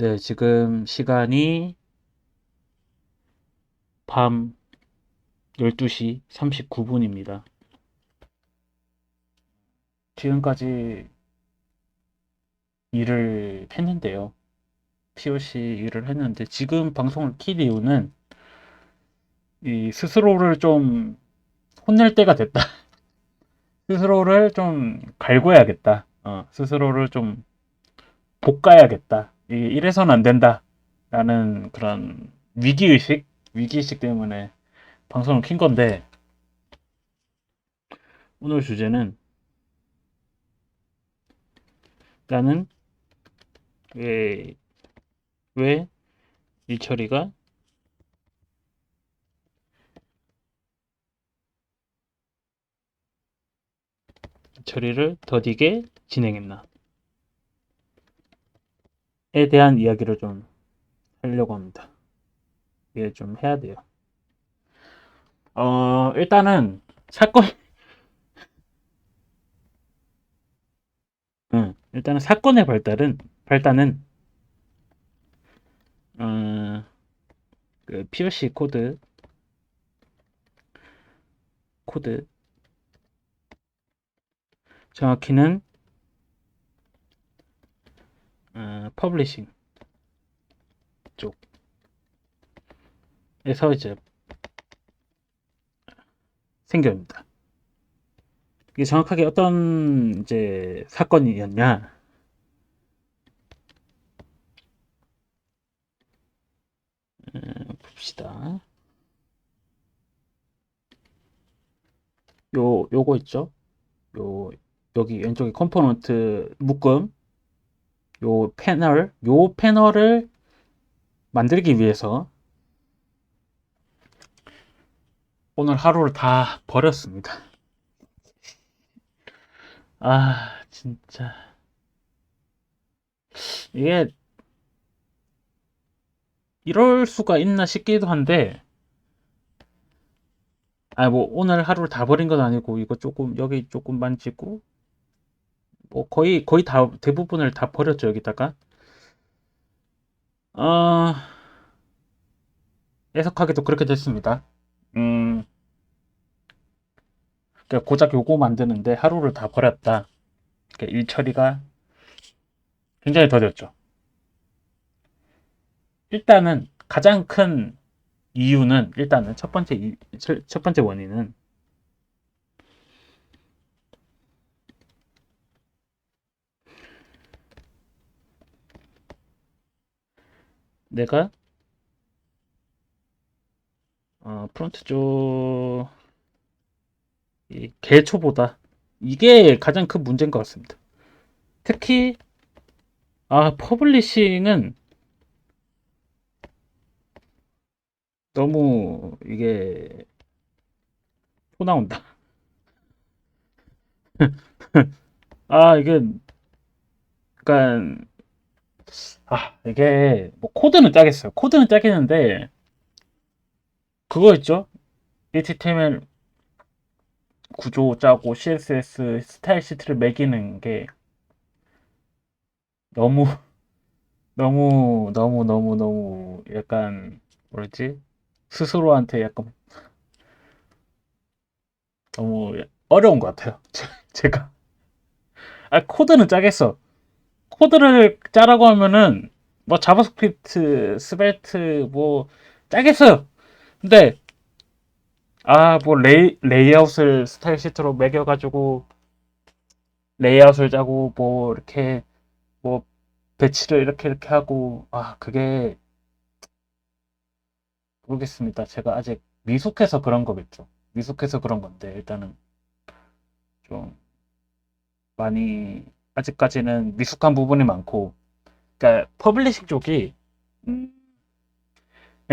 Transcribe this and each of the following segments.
네, 지금 시간이 밤 12시 39분입니다. 지금까지 일을 했는데요. POC 일을 했는데 지금 방송을 킬 이유는 이 스스로를 좀 혼낼 때가 됐다. 스스로를 좀 갈궈야겠다. 스스로를 좀 볶아야겠다. 이래선 안 된다. 라는 그런 위기의식 때문에 방송을 킨 건데 오늘 주제는 나는 왜, 왜 일처리가 처리를 더디게 진행했나? 에 대한 이야기를 좀 하려고 합니다. 이게 좀 해야 돼요. 일단은 사건, 일단은 사건의 발단은, 어, 그 POC 코드, 정확히는, 퍼블리싱 쪽에서 이제 생깁니다. 이게 정확하게 어떤 이제 사건이었냐? 봅시다. 요거 있죠? 요, 여기 왼쪽에 컴포넌트 묶음, 요 패널을 만들기 위해서 오늘 하루를 다 버렸습니다. 아, 진짜. 이게 이럴 수가 있나 싶기도 한데, 뭐 오늘 하루를 다 버린 건 아니고, 이거 조금, 여기 조금 만지고, 뭐 거의 다, 대부분을 다 버렸죠, 여기다가. 어, 애석하게도 그렇게 됐습니다. 음, 그러니까 고작 요거 만드는데 하루를 다 버렸다. 그러니까 일 처리가 굉장히 더뎠죠. 일단은 가장 큰 이유는 일단은 첫 번째 원인은 내가 프론트 쪽 이 개초보다 이게 가장 큰 문제인 것 같습니다. 특히 퍼블리싱은 너무 이게 또 나온다. 이게 약간 이게 뭐 코드는 짜겠어요. 코드는 짜겠는데 그거 있죠? HTML 구조 짜고 CSS 스타일 시트를 매기는 게 너무 너무 약간 뭐랬지? 스스로한테 약간 너무 어려운 것 같아요. 제가 코드는 짜겠어. 코드를 짜라고 하면은 뭐 자바스크립트, 스벨트 뭐 짜겠어요. 근데 뭐 레이아웃을 스타일 시트로 매겨가지고 레이아웃을 짜고 뭐 이렇게 뭐 배치를 이렇게 하고 그게 모르겠습니다. 제가 아직 미숙해서 그런 거겠죠. 미숙해서 그런 건데 일단은 좀 많이 아직까지는 미숙한 부분이 많고 그러니까 퍼블리싱 쪽이 음,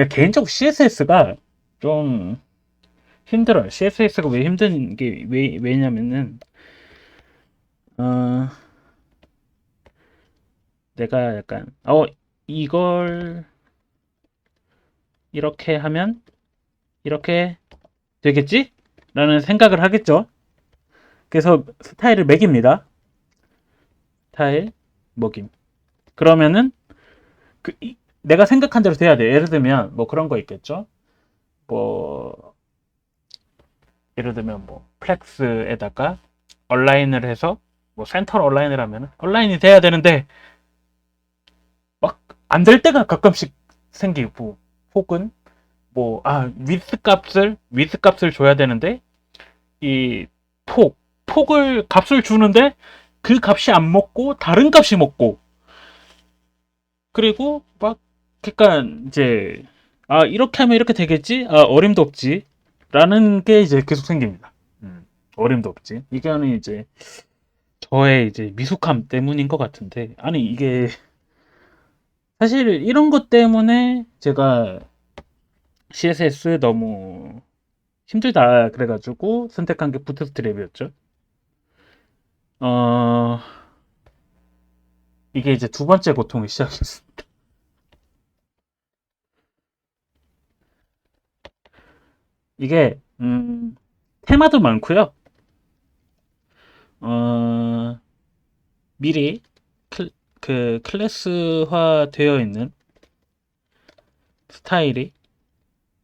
개인적으로 CSS가 좀 힘들어요. CSS가 왜 힘든 게 왜냐면은 어, 내가 약간 이걸 이렇게 하면 이렇게 되겠지? 라는 생각을 하겠죠. 그래서 스타일을 매깁니다. 스타일 먹임. 그러면은 내가 생각한 대로 돼야 돼. 예를 들면 뭐 그런 거 있겠죠. 뭐 예를 들면 뭐 플렉스에다가 얼라인을 해서 뭐 센터 얼라인을 하면 얼라인이 돼야 되는데 막 안 될 때가 가끔씩 생기고, 혹은 뭐 위스 값을 줘야 되는데 이 폭을 값을 주는데 그 값이 안 먹고 다른 값이 먹고, 그리고 막 약간 이제 이렇게 하면 이렇게 되겠지, 어림도 없지 라는 게 이제 계속 생깁니다. 어림도 없지. 이거는 이제 저의 이제 미숙함 때문인 것 같은데, 아니 이게 사실 이런 것 때문에 제가 CSS 너무 힘들다 그래가지고 선택한 게 부트스트랩이었죠. 어 이게 이제 두 번째 고통이 시작했습니다. 이게 테마도 많고요. 어 미리 그 클래스화 되어 있는 스타일이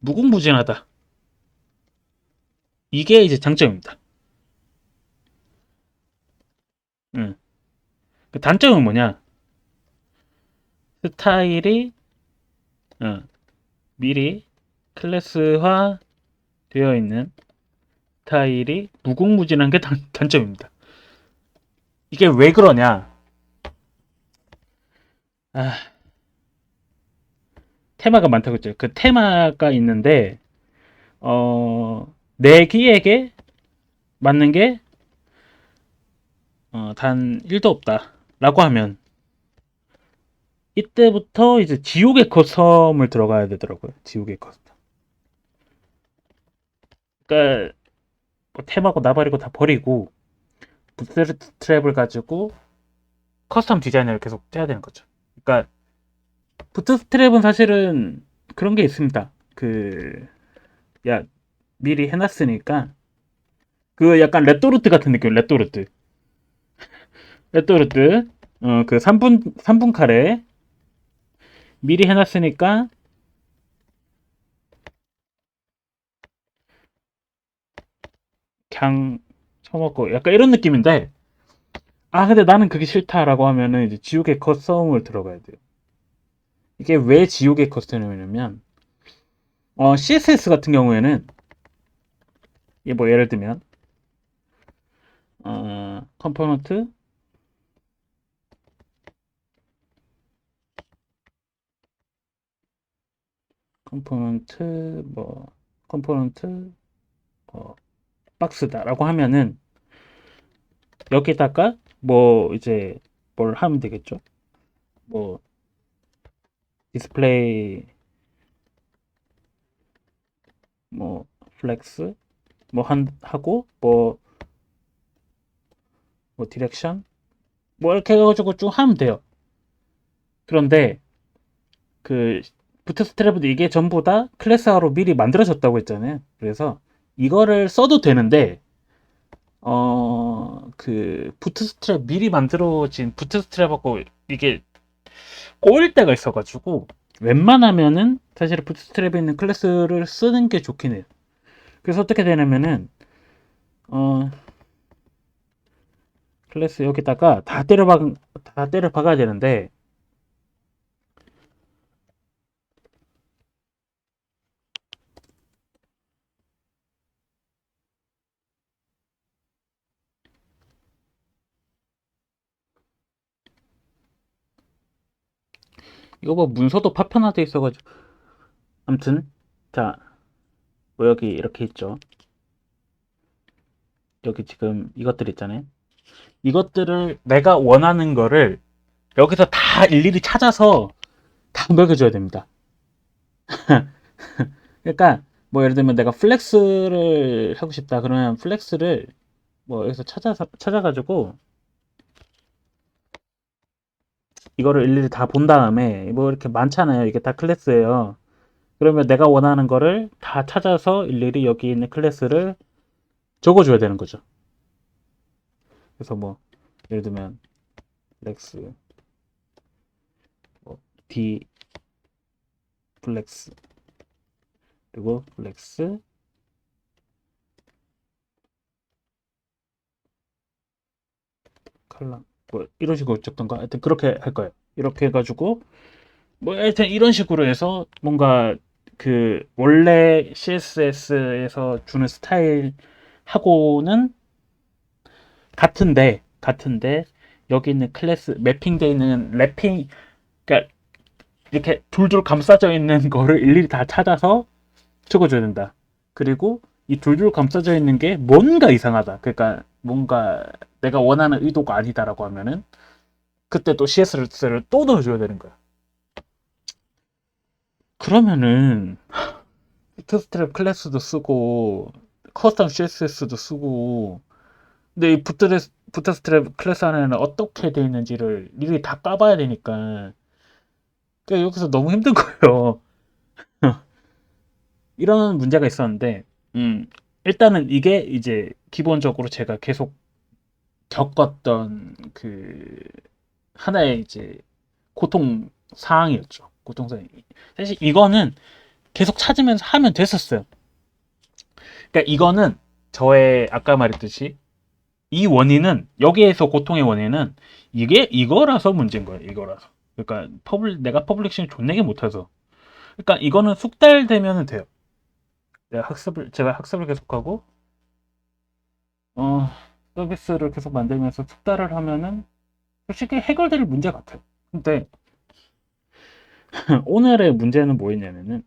무궁무진하다. 이게 이제 장점입니다. 음. 그 단점은 뭐냐? 스타일이 어, 미리 클래스화 되어 있는 스타일이 무궁무진한 게 단점입니다. 이게 왜 그러냐? 아, 테마가 많다고 했죠. 그 테마가 있는데 내 귀에게 맞는 게 단 1도 없다라고 하면 이때부터 이제 지옥의 커섬을 들어가야 되더라고요. 지옥의 커섬. 그러니까 뭐 테마고 나발이고 다 버리고 부트스트랩을 가지고 커스텀 디자인을 계속 해야 되는 거죠. 그러니까 부트스트랩은 사실은 그런 게 있습니다. 야, 미리 해놨으니까 그 약간 레토르트 같은 느낌. 레토르트 그 3분 카레 미리 해놨으니까 그냥 처먹고 약간 이런 느낌인데, 근데 나는 그게 싫다라고 하면은 이제 지옥의 커스텀을 들어가야 돼요. 이게 왜 지옥의 커스텀이냐면 CSS 같은 경우에는 이게 뭐 예를 들면 컴포넌트 컴포넌트 박스다라고 하면은 여기다가 뭐 이제 뭘 하면 되겠죠. 뭐 디스플레이 뭐 플렉스 뭐 하고 뭐 디렉션 뭐 이렇게 해가지고 쭉 하면 돼요. 그런데 그 부트스트랩도 이게 전부 다 클래스화로 미리 만들어졌다고 했잖아요. 그래서 이거를 써도 되는데 그 부트스트랩 미리 만들어진 부트스트랩하고 이게 꼬일 때가 있어가지고 웬만하면은 사실 부트스트랩에 있는 클래스를 쓰는 게 좋긴 해요. 그래서 어떻게 되냐면은 어 클래스 여기다가 다 때려 박아야 되는데, 이거 뭐 문서도 파편화돼 있어가지고 아무튼 자, 뭐 여기 이렇게 있죠. 여기 지금 이것들 있잖아요. 이것들을 내가 원하는 거를 여기서 다 일일이 찾아서 다 먹여줘야 됩니다. 그러니까 뭐 예를 들면 내가 플렉스를 하고 싶다 그러면 플렉스를 뭐 여기서 찾아가지고 이거를 일일이 다 본 다음에 뭐 이렇게 많잖아요. 이게 다 클래스예요. 그러면 내가 원하는 거를 다 찾아서 일일이 여기 있는 클래스를 적어줘야 되는 거죠. 그래서 뭐 예를 들면 플렉스 뭐 D 플렉스 그리고 플렉스 칼럼 뭐 이런 식으로 적던가 하여튼 그렇게 할 거예요. 이렇게 해가지고 뭐 하여튼 이런 식으로 해서 뭔가 그 원래 CSS에서 주는 스타일하고는 같은데 여기 있는 클래스 매핑되어 있는 랩핑 그러니까 이렇게 둘둘 감싸져 있는 거를 일일이 다 찾아서 적어줘야 된다. 그리고 이 둘둘 감싸져 있는 게 뭔가 이상하다. 그러니까 뭔가 내가 원하는 의도가 아니다라고 하면은 그때 또 CSS를 또 넣어줘야 되는 거야. 그러면은 부트스트랩 클래스도 쓰고 커스텀 CSS도 쓰고 근데 이 부트스트랩 클래스 안에는 어떻게 돼 있는지를 일일이 다 까봐야 되니까 그러니까 여기서 너무 힘든 거예요. 이런 문제가 있었는데 일단은 이게 이제 기본적으로 제가 계속 겪었던 그 하나의 이제 고통 사항이었죠. 고통 사항. 사실 이거는 계속 찾으면서 하면 됐었어요. 그러니까 이거는 저의 아까 말했듯이 이 원인은 여기에서 고통의 원인은 이게 이거라서 문제인 거예요. 이거라서. 그러니까 내가 퍼블리싱 존내게 못해서. 그러니까 이거는 숙달되면 돼요. 제가 학습을 계속하고 어, 서비스를 계속 만들면서 숙달을 하면은 솔직히 해결될 문제 같아요. 근데 오늘의 문제는 뭐였냐면은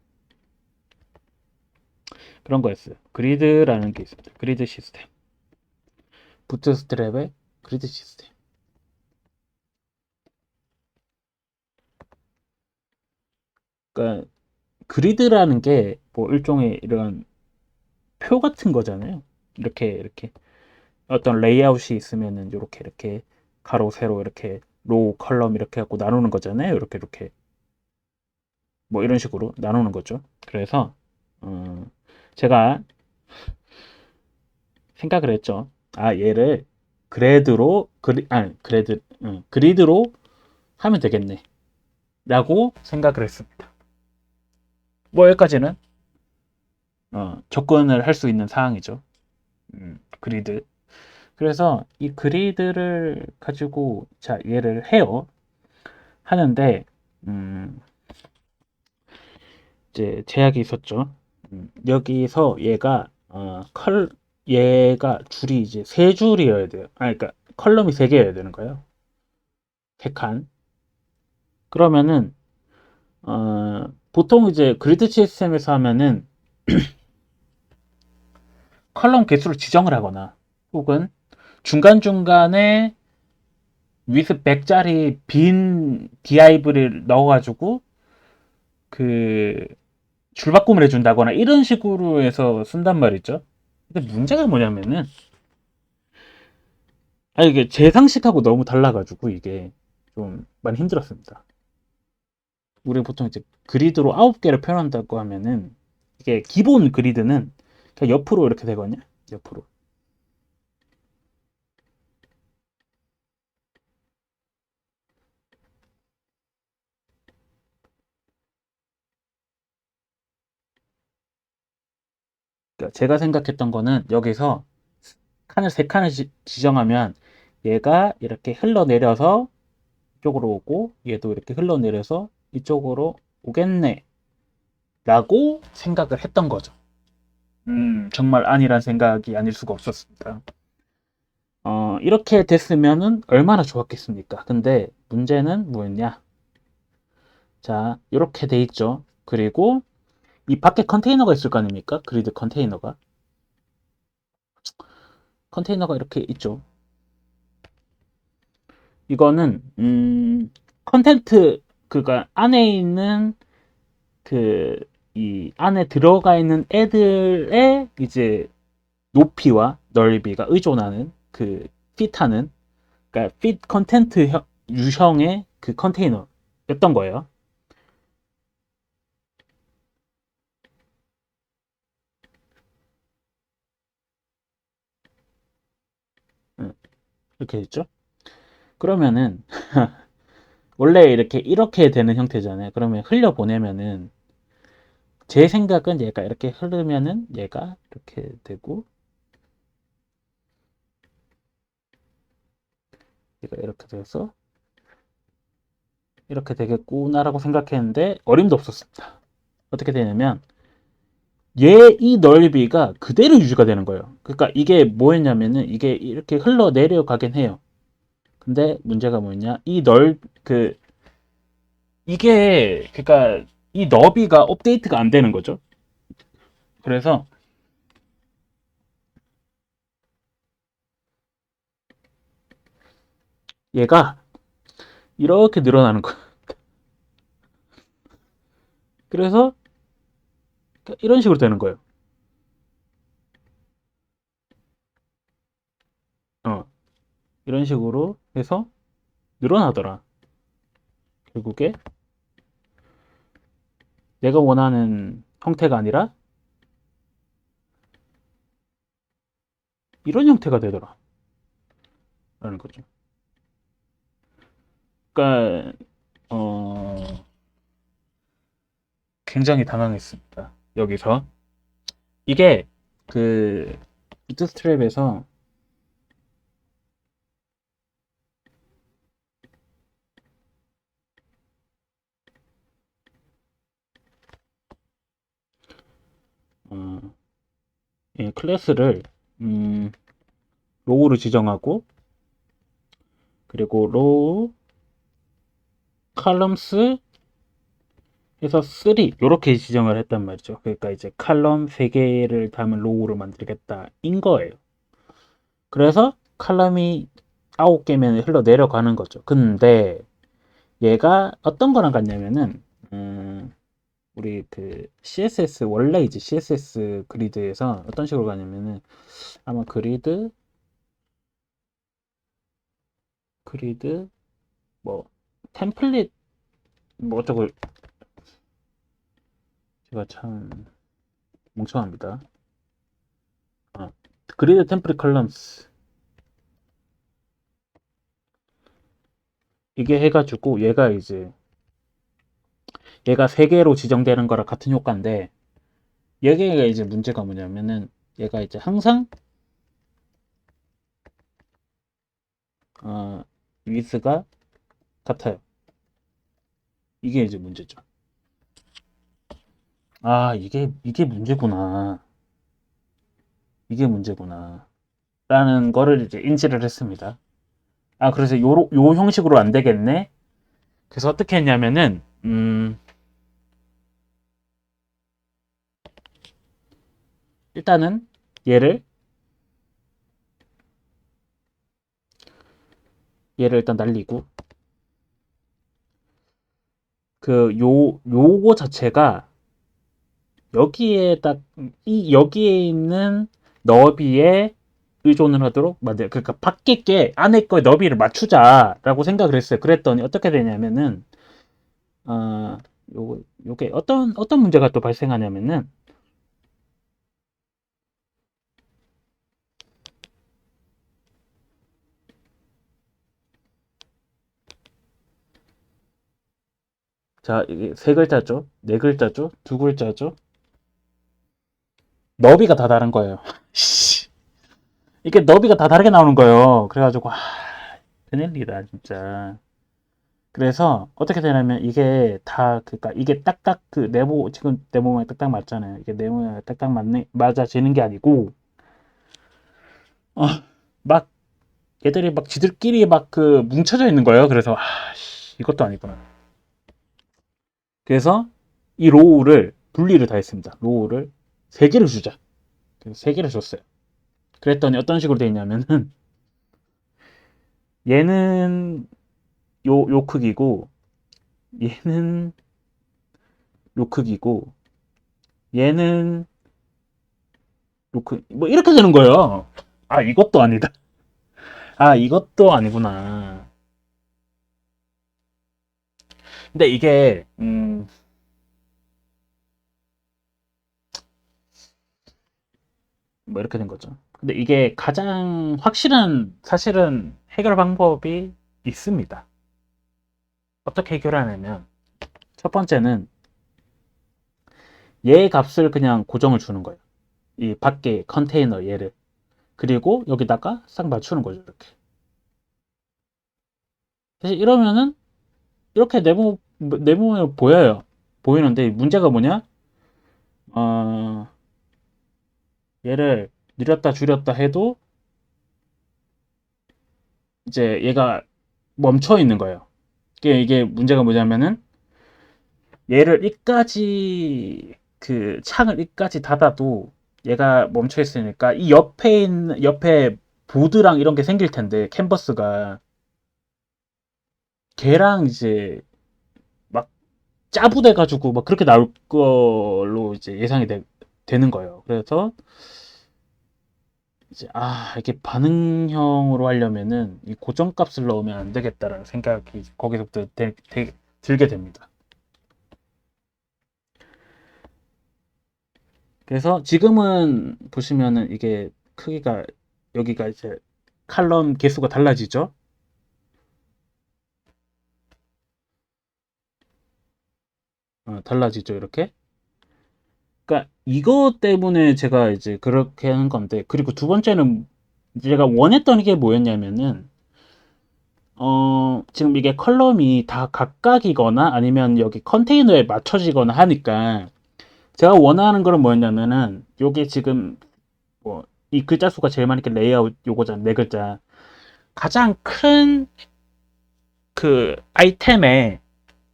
그런 거였어요. 그리드라는 게 있습니다. 그리드 시스템. 부트스트랩의 그리드 시스템. 그러니까 그리드라는 게 뭐 일종의 이런 표 같은 거잖아요. 이렇게 어떤 레이아웃이 있으면은 이렇게 가로 세로 이렇게 로우 컬럼 이렇게 갖고 나누는 거잖아요. 이렇게 뭐 이런 식으로 나누는 거죠. 그래서 어, 제가 생각을 했죠. 아 얘를 그리드로 하면 되겠네. 라고 생각을 했습니다. 뭐 여기까지는 접근을 할 수 있는 사항이죠. 그리드. 그래서 이 그리드를 가지고 자 얘를 해요. 하는데 음, 이제 제약이 있었죠. 여기서 얘가 줄이 이제 세 줄이어야 돼요. 아, 그러니까 컬럼이 세 개여야 되는 거예요. 세 칸. 그러면은 보통 이제 그리드 시스템에서 하면은 컬럼 개수를 지정을 하거나 혹은 중간중간에 위스 100짜리 빈 div를 넣어가지고 그 줄바꿈을 해준다거나 이런 식으로 해서 쓴단 말이죠. 근데 문제가 뭐냐면은 이게 제 상식하고 너무 달라가지고 이게 좀 많이 힘들었습니다. 우리 보통 이제 그리드로 9개를 표현한다고 하면은 이게 기본 그리드는 그냥 옆으로 이렇게 되거든요. 옆으로. 그러니까 제가 생각했던 거는 여기서 칸을 세 칸을 지정하면 얘가 이렇게 흘러내려서 이쪽으로 오고 얘도 이렇게 흘러내려서 이쪽으로 오겠네 라고 생각을 했던 거죠. 정말 아니란 생각이 아닐 수가 없었습니다. 이렇게 됐으면은 얼마나 좋았겠습니까? 근데 문제는 뭐였냐? 자, 이렇게 돼 있죠. 그리고 이 밖에 컨테이너가 있을 거 아닙니까? 그리드 컨테이너가 이렇게 있죠. 이거는 컨텐트 그가 안에 있는 그 이 안에 들어가 있는 애들의 이제 높이와 넓이가 의존하는 그 핏하는 그러니까 핏 컨텐트 유형의 그 컨테이너였던 거예요. 음, 이렇게 됐죠. 그러면은 원래 이렇게 되는 형태잖아요. 그러면 흘려 보내면은 제 생각은 얘가 이렇게 흐르면은 얘가 이렇게 되고 얘가 이렇게 돼서 이렇게 되겠구나라고 생각했는데 어림도 없었습니다. 어떻게 되냐면 얘 이 넓이가 그대로 유지가 되는 거예요. 그러니까 이게 뭐였냐면은 이게 이렇게 흘러 내려가긴 해요. 근데 문제가 뭐냐? 이게 그러니까 이 너비가 업데이트가 안 되는 거죠. 그래서 얘가 이렇게 늘어나는 거예요. 그래서 이런 식으로 되는 거예요. 어, 이런 식으로 해서 늘어나더라. 결국에 내가 원하는 형태가 아니라 이런 형태가 되더라. 라는 거죠. 그러니까 굉장히 당황했습니다. 여기서 이게 그 부트스트랩에서 어, 이 클래스를 음, 로우를 지정하고 그리고 로우 칼럼스 해서 3 이렇게 지정을 했단 말이죠. 그러니까 이제 칼럼 3개를 담은 로우를 만들겠다 인 거예요. 그래서 칼럼이 9개면 흘러 내려가는 거죠. 근데 얘가 어떤 거랑 같냐면은 우리 그 CSS 원래 이제 CSS 그리드에서 어떤 식으로 가냐면은 아마 그리드 뭐 템플릿 뭐 어쩌고 제가 참 멍청합니다. 아, 그리드 템플릿 컬럼스 이게 해가지고 얘가 3개로 지정되는 거랑 같은 효과인데 얘가 이제 문제가 뭐냐면은 얘가 이제 항상 어, 위스가 같아요. 이게 이제 문제죠. 아, 이게 문제구나. 이게 문제구나. 라는 거를 이제 인지를 했습니다. 아, 그래서 요 형식으로 안 되겠네? 그래서 어떻게 했냐면은, 일단은 얘를, 얘를 일단 날리고, 요거 자체가 여기에 딱, 여기에 있는 너비에 의존을 하도록 만들어요. 그러니까 밖에 게 안에 거에 너비를 맞추자라고 생각을 했어요. 그랬더니 어떻게 되냐면은, 어, 요게 어떤 문제가 또 발생하냐면은, 자, 이게 세 글자죠? 네 글자죠? 두 글자죠? 너비가 다 다른 거예요. 이게 너비가 다 다르게 나오는 거예요. 그래가지고, 큰일이다, 진짜. 그래서 어떻게 되냐면 이게 다, 그니까 이게 딱딱 지금 네모 모양이 딱딱 맞잖아요. 이게 네모 모양이 딱딱 맞아지는 게 아니고, 어, 막 얘들이 막 지들끼리 막 뭉쳐져 있는 거예요. 그래서, 이것도 아니구나. 그래서 이 로우를 분리를 다 했습니다. 로우를 3개를 주자. 그래서 3개를 줬어요. 그랬더니 어떤 식으로 돼 있냐면은 얘는 요 크기고 얘는 요 크기고 얘는 뭐 이렇게 되는 거예요. 아, 이것도 아니다. 아, 이것도 아니구나. 근데 이게 뭐 이렇게 된 거죠. 근데 이게 가장 확실한 사실은 해결 방법이 있습니다. 어떻게 해결하냐면 첫 번째는 얘 값을 그냥 고정을 주는 거예요. 이 밖에 컨테이너 얘를. 그리고 여기다가 싹 맞추는 거죠. 이렇게. 사실 이러면은 이렇게 내부면 보여요. 보이는데 문제가 뭐냐? 어, 얘를 늘렸다 줄였다 해도 이제 얘가 멈춰 있는 거예요. 이게 문제가 뭐냐면은 얘를 이까지 그 창을 이까지 닫아도 얘가 멈춰 있으니까 이 옆에 보드랑 이런 게 생길 텐데 캔버스가 걔랑 이제 막 짜부돼 가지고 막 그렇게 나올 걸로 이제 되는 거예요. 그래서 이제 이게 반응형으로 하려면은 이 고정값을 넣으면 안 되겠다라는 생각이 거기서부터 들게 됩니다. 그래서 지금은 보시면은 이게 크기가 여기가 이제 칼럼 개수가 달라지죠. 달라지죠, 이렇게. 그러니까 이거 때문에 제가 이제 그렇게 하는 건데, 그리고 두 번째는 제가 원했던 게 뭐였냐면은 지금 이게 컬럼이 다 각각이거나 아니면 여기 컨테이너에 맞춰지거나 하니까 제가 원하는 거는 뭐였냐면은 요게 지금 뭐 이 글자 수가 제일 많으니까 레이아웃 요거잖아, 네 글자. 가장 큰 그 아이템의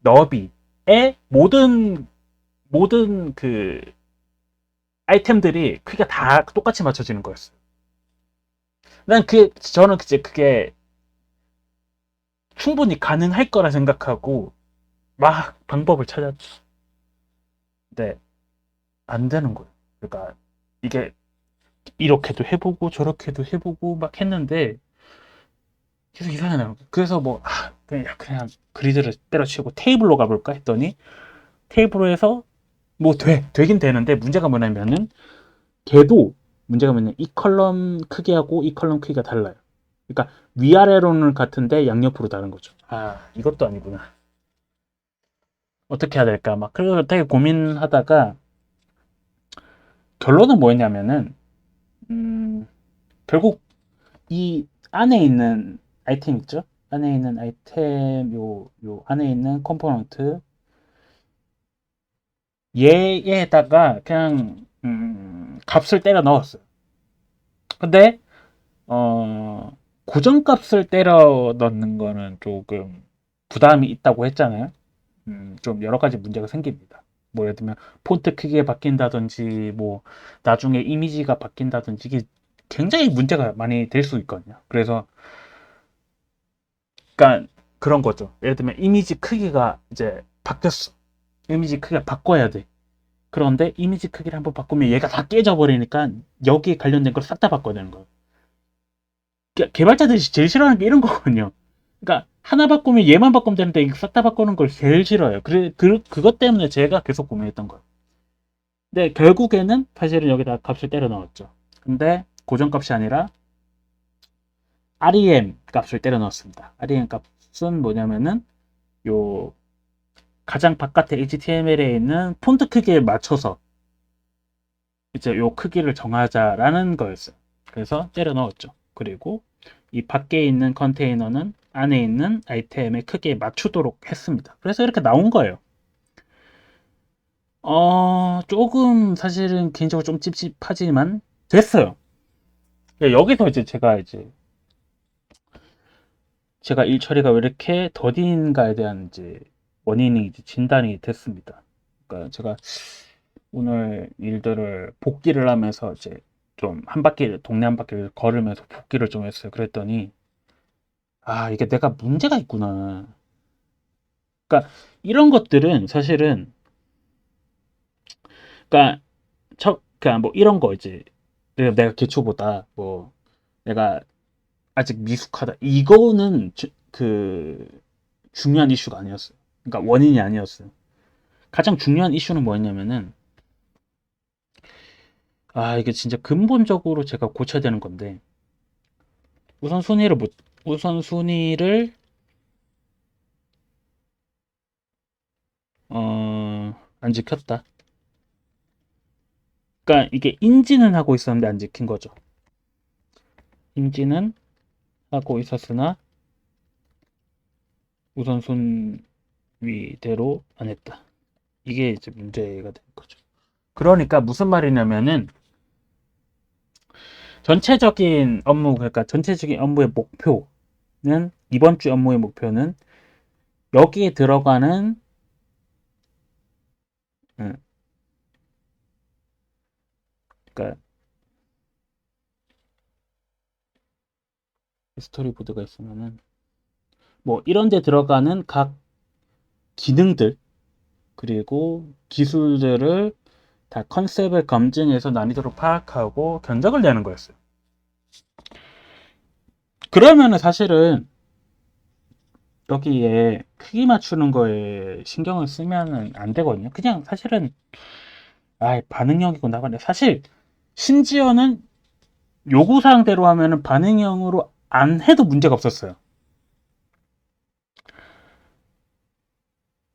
너비에 모든 그 아이템들이 크기가 다 똑같이 맞춰지는 거였어요. 저는 이제 그게 충분히 가능할 거라 생각하고 막 방법을 찾았죠. 근데 안 되는 거예요. 그러니까 이게 이렇게도 해보고 저렇게도 해보고 막 했는데 계속 이상하게 나는 거예요. 그래서 뭐 그냥 그리드를 때려치우고 테이블로 가볼까 했더니 테이블로 해서 뭐 되긴 되는데 문제가 뭐냐면은 걔도 문제가 뭐냐면 이 컬럼 크기하고 이 컬럼 크기가 달라요. 그러니까 위아래로는 같은데 양옆으로 다른 거죠. 이것도 아니구나. 어떻게 해야 될까? 막 그래서 되게 고민하다가 결론은 뭐였냐면은 결국 이 안에 있는 아이템 있죠? 안에 있는 아이템 요 안에 있는 컴포넌트 얘에다가 그냥 값을 때려 넣었어요. 근데 고정값을 때려 넣는 거는 조금 부담이 있다고 했잖아요. 좀 여러 가지 문제가 생깁니다. 뭐 예를 들면 폰트 크기가 바뀐다든지 뭐 나중에 이미지가 바뀐다든지 이게 굉장히 문제가 많이 될 수 있거든요. 그래서 그러니까 그런 거죠. 예를 들면 이미지 크기가 이제 바뀌었어. 이미지 크기가 바꿔야 돼. 그런데 이미지 크기를 한번 바꾸면 얘가 다 깨져 버리니까 여기에 관련된 걸 싹 다 바꿔야 되는 거예요. 개발자들이 제일 싫어하는 게 이런 거거든요. 그러니까 하나 바꾸면 얘만 바꾸면 되는데 싹 다 바꾸는 걸 제일 싫어해요. 그것 때문에 제가 계속 고민했던 거예요. 근데 결국에는 사실은 여기다 값을 때려 넣었죠. 근데 고정값이 아니라 rem 값을 때려 넣었습니다. rem 값은 뭐냐면은 요 가장 바깥에 HTML에 있는 폰트 크기에 맞춰서 이제 요 크기를 정하자라는 거였어요. 그래서 때려 넣었죠. 그리고 이 밖에 있는 컨테이너는 안에 있는 아이템의 크기에 맞추도록 했습니다. 그래서 이렇게 나온 거예요. 조금 사실은 개인적으로 좀 찝찝하지만 됐어요. 여기서 이제 제가 일 처리가 왜 이렇게 더딘가에 대한 이제 원인이 이제 진단이 됐습니다. 그러니까 제가 오늘 일들을 복귀를 하면서 이제 좀 한 바퀴 동네 한 바퀴를 걸으면서 복귀를 좀 했어요. 그랬더니 이게 내가 문제가 있구나. 그러니까 이런 것들은 사실은 그러니까 그냥 뭐 이런 거 이제 내가 기초보다 뭐 내가 아직 미숙하다. 이거는 그 중요한 이슈가 아니었어요. 그러니까 원인이 아니었어요. 가장 중요한 이슈는 뭐였냐면은 이게 진짜 근본적으로 제가 고쳐야 되는 건데 우선순위를 못 우선순위를 안 지켰다. 그러니까 이게 인지는 하고 있었는데 안 지킨 거죠. 인지는 하고 있었으나 우선순위대로 안 했다. 이게 이제 문제가 된 거죠. 그러니까 무슨 말이냐면은 전체적인 업무, 그러니까 전체적인 업무의 목표는, 이번 주 업무의 목표는 여기에 들어가는 음, 그러니까 스토리보드가 있으면은 뭐 이런 데 들어가는 각 기능들 그리고 기술들을 다 컨셉을 검증해서 난이도를 파악하고 견적을 내는 거였어요. 그러면은 사실은 여기에 크기 맞추는 거에 신경을 쓰면은 안 되거든요. 그냥 사실은 반응형이고 나가네. 사실 심지어는 요구사항대로 하면은 반응형으로 안 해도 문제가 없었어요.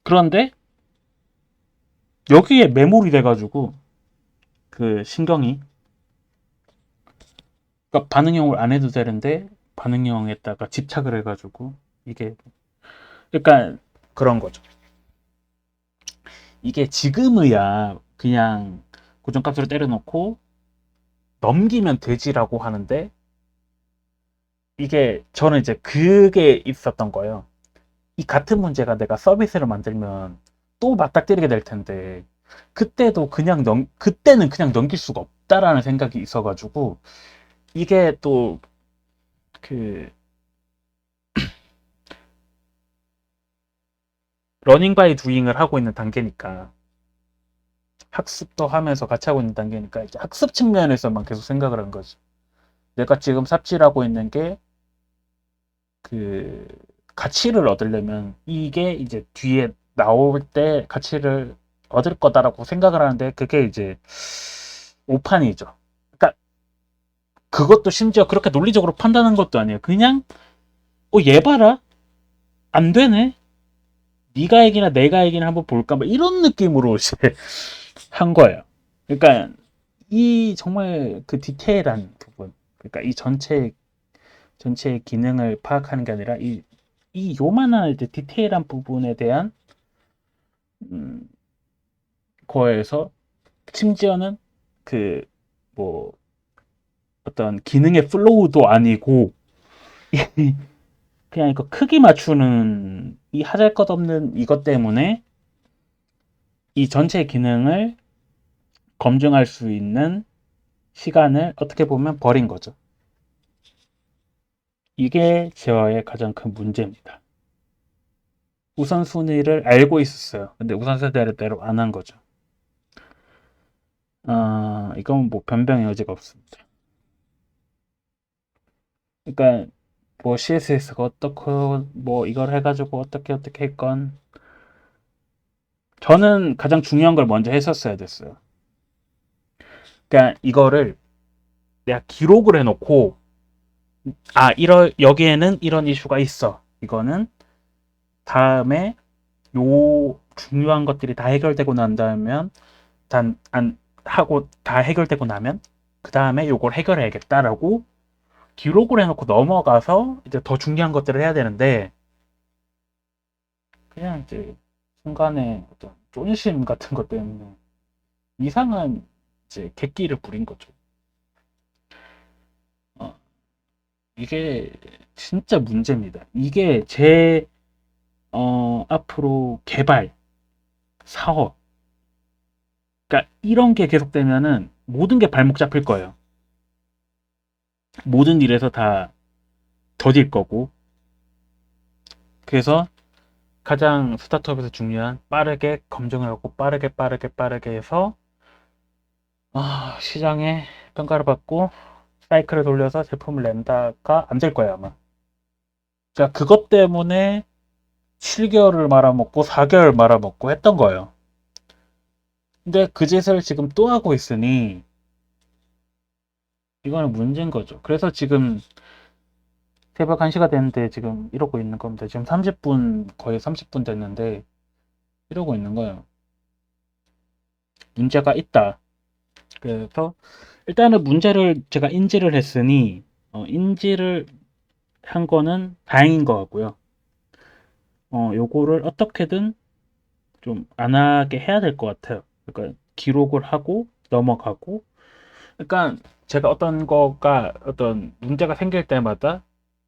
그런데 여기에 매몰이 돼가지고 그 신경이, 그러니까 반응형을 안 해도 되는데 반응형에다가 집착을 해가지고 이게, 그러니까 그런 거죠. 이게 지금이야 그냥 고정값으로 때려놓고 넘기면 되지라고 하는데, 이게 저는 이제 그게 있었던 거예요. 이 같은 문제가 내가 서비스를 만들면 또 맞닥뜨리게 될 텐데, 그때는 그냥 넘길 수가 없다라는 생각이 있어가지고, 이게 또 그 러닝 바이 두잉을 하고 있는 단계니까, 학습도 하면서 같이 하고 있는 단계니까 이제 학습 측면에서만 계속 생각을 한 거지. 내가 지금 삽질하고 있는 게 그 가치를 얻으려면 이게 이제 뒤에 나올 때 가치를 얻을 거다라고 생각을 하는데, 그게 이제 오판이죠. 그러니까 그것도 심지어 그렇게 논리적으로 판단한 것도 아니에요. 그냥 얘 봐라, 안 되네, 네가 얘기나 내가 얘기나 한번 볼까, 뭐 이런 느낌으로 이제 한 거예요. 그러니까 이 정말 그 디테일한 부분, 그러니까 이 전체의 기능을 파악하는 게 아니라 이 요만한 이제 디테일한 부분에 대한 음, 거에서, 심지어는 그 뭐 어떤 기능의 플로우도 아니고 그냥 이거 크기 맞추는 이 하잘것없는 이것 때문에 이 전체 기능을 검증할 수 있는 시간을 어떻게 보면 버린 거죠. 이게 제어의 가장 큰 문제입니다. 우선순위를 알고 있었어요. 근데 우선순위대로 안 한 거죠. 이건 뭐 변명의 여지가 없습니다. 그러니까 뭐 CSS가 어떻고 뭐 이걸 해가지고 어떻게 했건, 저는 가장 중요한 걸 먼저 했었어야 됐어요. 그러니까 이거를 내가 기록을 해놓고, 여기에는 이런 이슈가 있어. 이거는 다음에 요 중요한 것들이 다 해결되고 난다면, 안 하고 다 해결되고 나면 그 다음에 요걸 해결해야겠다라고 기록을 해놓고 넘어가서 이제 더 중요한 것들을 해야 되는데, 그냥 이제 순간에 어떤 쫀심 같은 것 때문에 이상한 이제 객기를 부린 거죠. 어, 이게 진짜 문제입니다. 이게 제 앞으로 개발, 사업, 그러니까 이런 게 계속되면은 모든 게 발목 잡힐 거예요. 모든 일에서 다 더딜 거고. 그래서 가장 스타트업에서 중요한, 빠르게 검증을 하고 빠르게 해서 시장에 평가를 받고 사이클을 돌려서 제품을 낸다가 안 될 거예요, 아마. 그러니까 그것 때문에 7개월을 말아먹고 4개월 말아먹고 했던 거예요. 근데 그 짓을 지금 또 하고 있으니 이거는 문제인 거죠. 그래서 지금 새벽 1시가 됐는데 지금 이러고 있는 겁니다. 지금 30분, 거의 30분 됐는데 이러고 있는 거예요. 문제가 있다. 그래서 일단은 문제를 제가 인지를 했으니 인지를 한 거는 다행인 것 같고요. 요거를 어떻게든 좀 안 하게 해야 될 것 같아요. 그러니까 기록을 하고 넘어가고, 그러니까 제가 어떤 거가 어떤 문제가 생길 때마다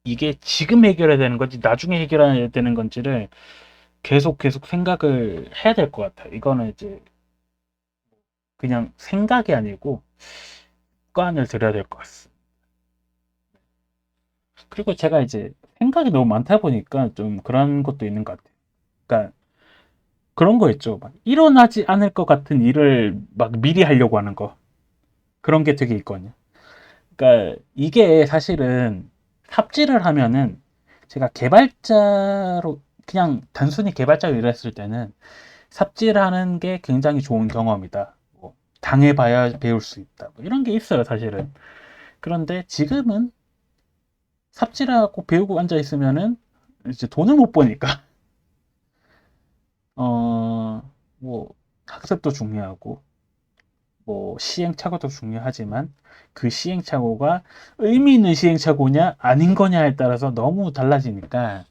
이게 지금 해결해야 되는 건지 나중에 해결해야 되는 건지를 계속 생각을 해야 될 것 같아요. 이거는 이제 그냥 생각이 아니고 습관을 들여야 될 것 같습니다. 그리고 제가 이제 생각이 너무 많다 보니까 좀 그런 것도 있는 것 같아요. 그러니까 그런 거 있죠. 막 일어나지 않을 것 같은 일을 막 미리 하려고 하는 거. 그런 게 되게 있거든요. 그러니까 이게 사실은 삽질을 하면은 제가 개발자로 그냥 단순히 개발자로 일했을 때는 삽질하는 게 굉장히 좋은 경험이다. 뭐 당해봐야 배울 수 있다. 뭐 이런 게 있어요, 사실은. 그런데 지금은 삽질하고 배우고 앉아 있으면은 이제 돈을 못 버니까 어, 뭐 학습도 중요하고 뭐 시행착오도 중요하지만 그 시행착오가 의미 있는 시행착오냐 아닌 거냐에 따라서 너무 달라지니까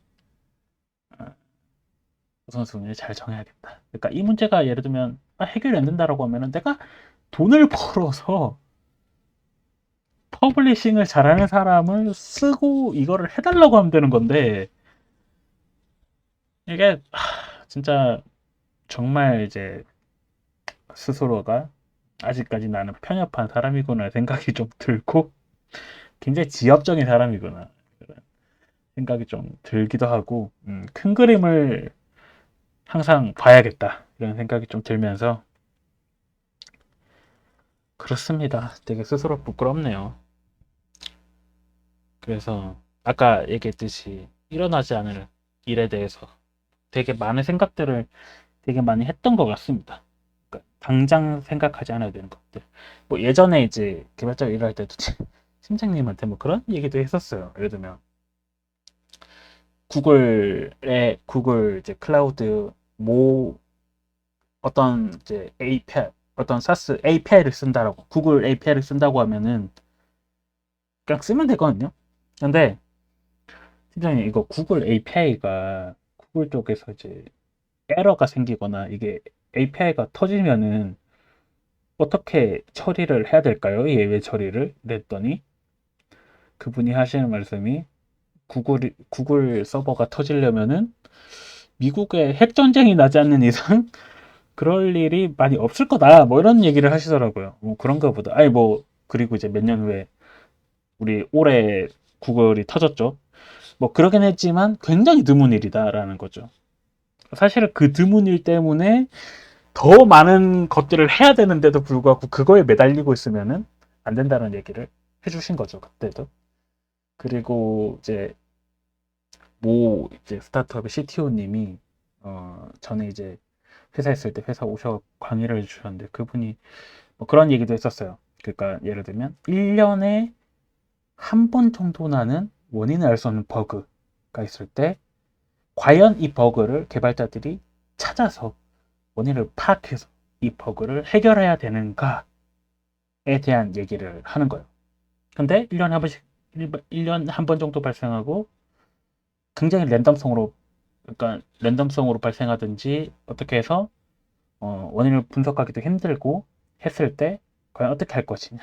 우선순위를 잘 정해야겠다. 그러니까 이 문제가 예를 들면 해결이 안 된다라고 하면은 내가 돈을 벌어서 퍼블리싱을 잘하는 사람을 쓰고 이거를 해달라고 하면 되는 건데 이게 진짜 정말 이제 스스로가 아직까지 나는 편협한 사람이구나 생각이 좀 들고 굉장히 지엽적인 사람이구나 그런 생각이 좀 들기도 하고 큰 그림을 항상 봐야겠다 이런 생각이 좀 들면서 그렇습니다. 되게 스스로 부끄럽네요. 그래서 아까 얘기했듯이 일어나지 않을 일에 대해서 되게 많은 생각들을 되게 많이 했던 것 같습니다. 그러니까 당장 생각하지 않아야 되는 것들. 뭐 예전에 이제 개발자로 일할 때도 팀장님한테 뭐 그런 얘기도 했었어요. 예를 들면 구글 이제 클라우드 뭐 어떤 이제 API 어떤 사스 API를 쓴다라고 구글 API를 쓴다고 하면은 그냥 쓰면 되거든요. 근데 팀장님 이거 구글 API가 구글 쪽에서 이제 에러가 생기거나 이게 API가 터지면은 어떻게 처리를 해야 될까요? 예외 처리를 냈더니 그분이 하시는 말씀이 구글 서버가 터지려면은 미국에 핵 전쟁이 나지 않는 이상 그럴 일이 많이 없을 거다. 뭐 이런 얘기를 하시더라고요. 뭐 그런가 보다. 아니 뭐 그리고 이제 몇 년 후에 우리 올해 구글이 터졌죠. 뭐 그러긴 했지만 굉장히 드문 일이다라는 거죠. 사실은 그 드문 일 때문에 더 많은 것들을 해야 되는데도 불구하고 그거에 매달리고 있으면은 안 된다는 얘기를 해주신 거죠. 그때도. 그리고 이제 모 이제 스타트업의 CTO님이 전에 이제 회사 있을 때 회사 오셔 강의를 해주셨는데 그분이 뭐 그런 얘기도 했었어요. 그러니까 예를 들면 1년에 한 번 정도 나는 원인을 알 수 없는 버그가 있을 때 과연 이 버그를 개발자들이 찾아서 원인을 파악해서 이 버그를 해결해야 되는가에 대한 얘기를 하는 거예요. 근데 1년에 한 번씩 1년 한 번 정도 발생하고 굉장히 랜덤성으로 그러니까 랜덤성으로 발생하든지 어떻게 해서 원인을 분석하기도 힘들고 했을 때 과연 어떻게 할 것이냐.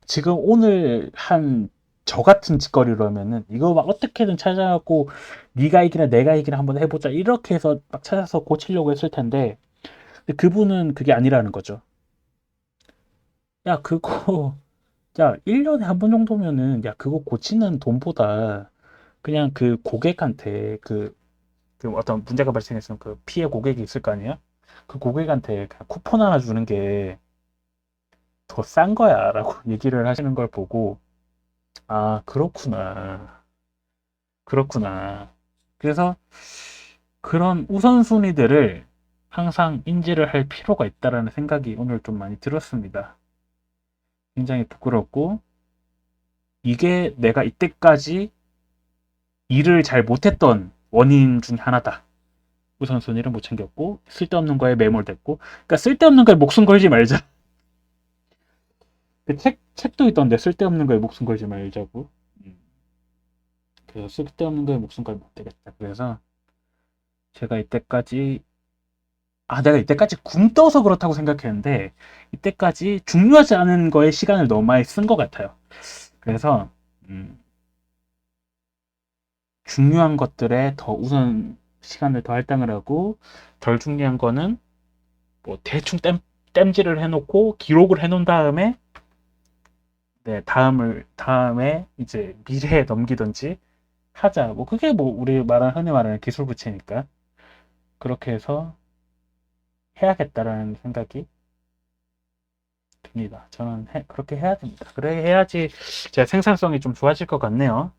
지금 오늘 한 저 같은 짓거리라면은 이거 막 어떻게든 찾아갖고 네가 이기나 내가 이기나 한번 해보자 이렇게 해서 막 찾아서 고치려고 했을 텐데 근데 그분은 그게 아니라는 거죠. 야 그거 야 1년에 한 번 정도면은 야 그거 고치는 돈보다 그냥 그 고객한테 그 어떤 문제가 발생했으면 그 피해 고객이 있을 거 아니에요? 그 고객한테 그냥 쿠폰 하나 주는 게 더 싼 거야 라고 얘기를 하시는 걸 보고 아 그렇구나 그렇구나 그래서 그런 우선순위들을 항상 인지를 할 필요가 있다라는 생각이 오늘 좀 많이 들었습니다. 굉장히 부끄럽고 이게 내가 이때까지 일을 잘 못했던 원인 중 하나다 우선순위를 못 챙겼고 쓸데없는 거에 매몰됐고. 그러니까 쓸데없는 거에 목숨 걸지 말자. 그 책도 있던데 쓸데없는 거에 목숨 걸지 말자고. 음. 그래서 쓸데없는 거에 목숨 걸면 못 되겠다. 그래서 제가 이때까지 내가 이때까지 굼떠서 그렇다고 생각했는데 이때까지 중요하지 않은 거에 시간을 너무 많이 쓴 것 같아요. 그래서 음, 중요한 것들에 더 우선 시간을 더 할당을 하고 덜 중요한 거는 뭐 대충 땜질을 해놓고 기록을 해놓은 다음에 네, 다음에 이제 미래에 넘기든지 하자. 뭐 그게 뭐 우리 흔히 말하는 기술 부채니까 그렇게 해서 해야겠다라는 생각이 듭니다. 저는 그렇게 해야 됩니다. 그래 해야지 제 생산성이 좀 좋아질 것 같네요.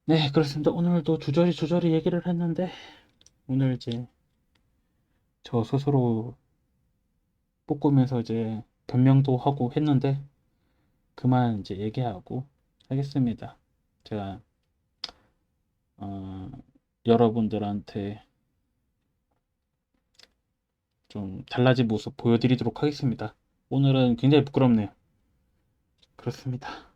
네, 그렇습니다. 오늘도 주저리 얘기를 했는데 오늘 이제 저 스스로 볶으면서 이제 변명도 하고 했는데 그만 이제 얘기하고 하겠습니다. 제가 어, 여러분들한테 좀 달라진 모습 보여드리도록 하겠습니다. 오늘은 굉장히 부끄럽네요. 그렇습니다.